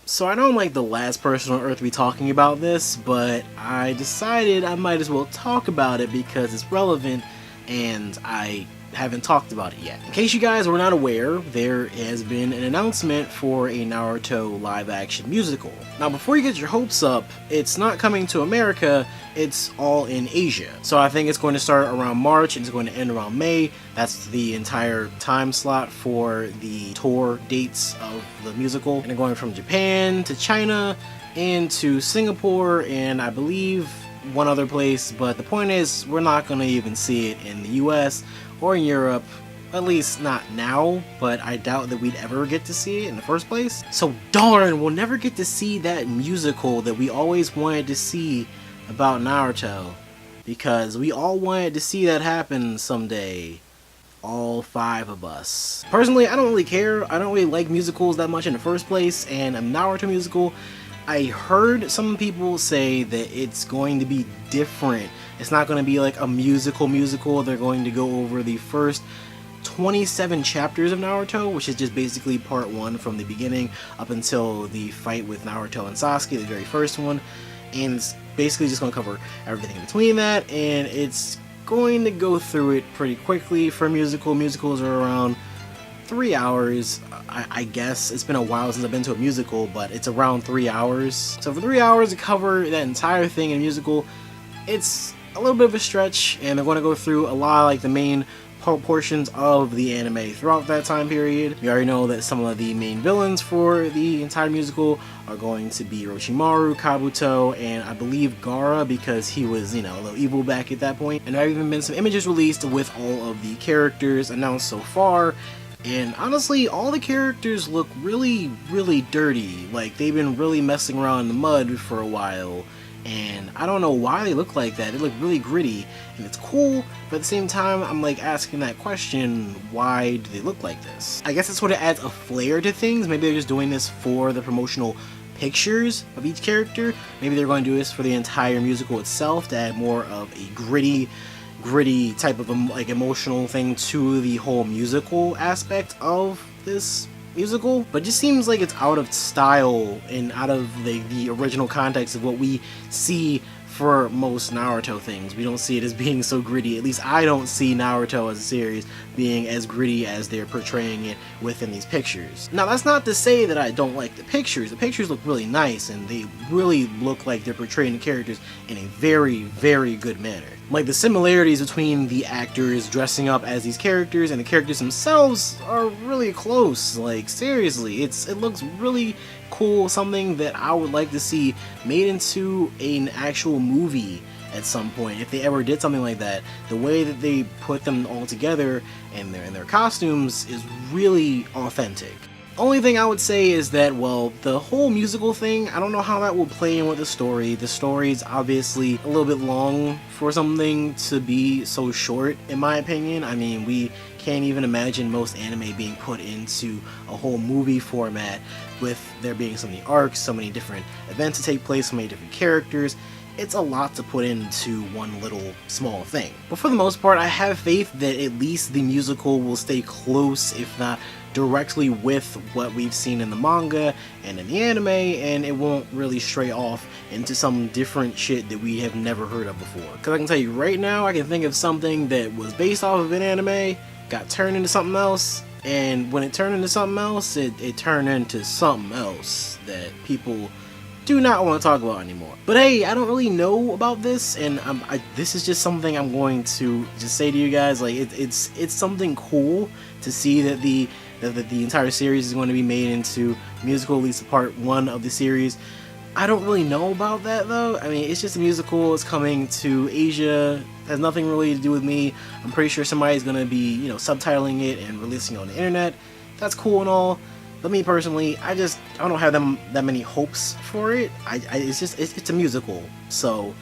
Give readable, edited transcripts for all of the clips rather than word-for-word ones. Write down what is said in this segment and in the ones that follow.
So I know I'm like the last person on earth to be talking about this, but I decided I might as well talk about it because it's relevant and I haven't talked about it yet. In case you guys were not aware, there has been an announcement for a Naruto live action musical. Now before you get your hopes up, it's not coming to America, it's all in Asia. So I think it's going to start around March and it's going to end around May. That's the entire time slot for the tour dates of the musical. And they're going from Japan to China and to Singapore and I believe one other place, but the point is we're not going to even see it in the US or in Europe, at least not now, but I doubt that we'd ever get to see it in the first place. So darn, we'll never get to see that musical that we always wanted to see about Naruto, because we all wanted to see that happen someday. All 5 of us. Personally, I don't really care. I don't really like musicals that much in the first place, and a Naruto musical, I heard some people say that it's going to be different. It's not going to be like a musical. They're going to go over the first 27 chapters of Naruto, which is just basically part 1 from the beginning up until the fight with Naruto and Sasuke, the very first one. And it's basically just going to cover everything in between that, and it's going to go through it pretty quickly for a musical. Musicals are around 3 hours, I guess. It's been a while since I've been to a musical, but it's around 3 hours. So for 3 hours to cover that entire thing in a musical, it's a little bit of a stretch, and they're going to go through a lot of like the main portions of the anime throughout that time period. We already know that some of the main villains for the entire musical are going to be Orochimaru, Kabuto, and I believe Gaara, because he was, you know, a little evil back at that point. And there have even been some images released with all of the characters announced so far. And honestly, all the characters look really, really dirty. Like, they've been really messing around in the mud for a while. And I don't know why they look like that. They look really gritty, and it's cool, but at the same time, I'm like asking that question, why do they look like this? I guess it sort of adds a flair to things. Maybe they're just doing this for the promotional pictures of each character. Maybe they're going to do this for the entire musical itself to add more of a gritty type of like emotional thing to the whole musical aspect of this musical, but it just seems like it's out of style and out of the original context of what we see for most Naruto things. We don't see it as being so gritty. At least I don't see Naruto as a series being as gritty as they're portraying it within these pictures. Now that's not to say that I don't like the pictures. The pictures look really nice and they really look like they're portraying the characters in a very, very good manner. Like, the similarities between the actors dressing up as these characters and the characters themselves are really close. Like, seriously, it looks really cool, something that I would like to see made into an actual movie at some point, if they ever did something like that. The way that they put them all together and their costumes is really authentic. Only thing I would say is that, well, the whole musical thing, I don't know how that will play in with the story. The story's obviously a little bit long for something to be so short, in my opinion. I mean, we can't even imagine most anime being put into a whole movie format with there being so many arcs, so many different events to take place, so many different characters. It's a lot to put into one little small thing. But for the most part, I have faith that at least the musical will stay close, if not directly with what we've seen in the manga and in the anime, and it won't really stray off into some different shit that we have never heard of before. Because I can tell you right now, I can think of something that was based off of an anime, got turned into something else, and when it turned into something else, it turned into something else that people do not want to talk about anymore. But hey, I don't really know about this, and this is just something I'm going to just say to you guys. Like, it's something cool to see that the entire series is going to be made into musical, at least part 1 of the series. I don't really know about that though. I mean, it's just a musical, it's coming to Asia, has nothing really to do with me. I'm pretty sure somebody's going to be, you know, subtitling it and releasing it on the internet. That's cool and all. But me personally, I don't have that many hopes for it. It's a musical. So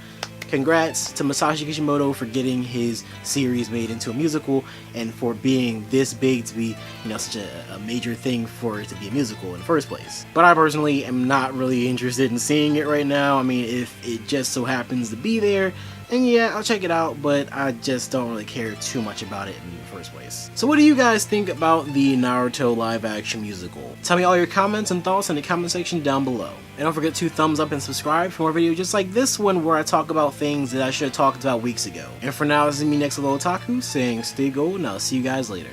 congrats to Masashi Kishimoto for getting his series made into a musical and for being this big to be, you know, such a major thing for it to be a musical in the first place. But I personally am not really interested in seeing it right now. I mean, if it just so happens to be there, And yeah, I'll check it out, but I just don't really care too much about it in the first place. So what do you guys think about the Naruto live action musical? Tell me all your comments and thoughts in the comment section down below. And don't forget to thumbs up and subscribe for more videos just like this one where I talk about things that I should have talked about weeks ago. And for now, this is me, NextLevelOtaku, saying stay gold, and I'll see you guys later.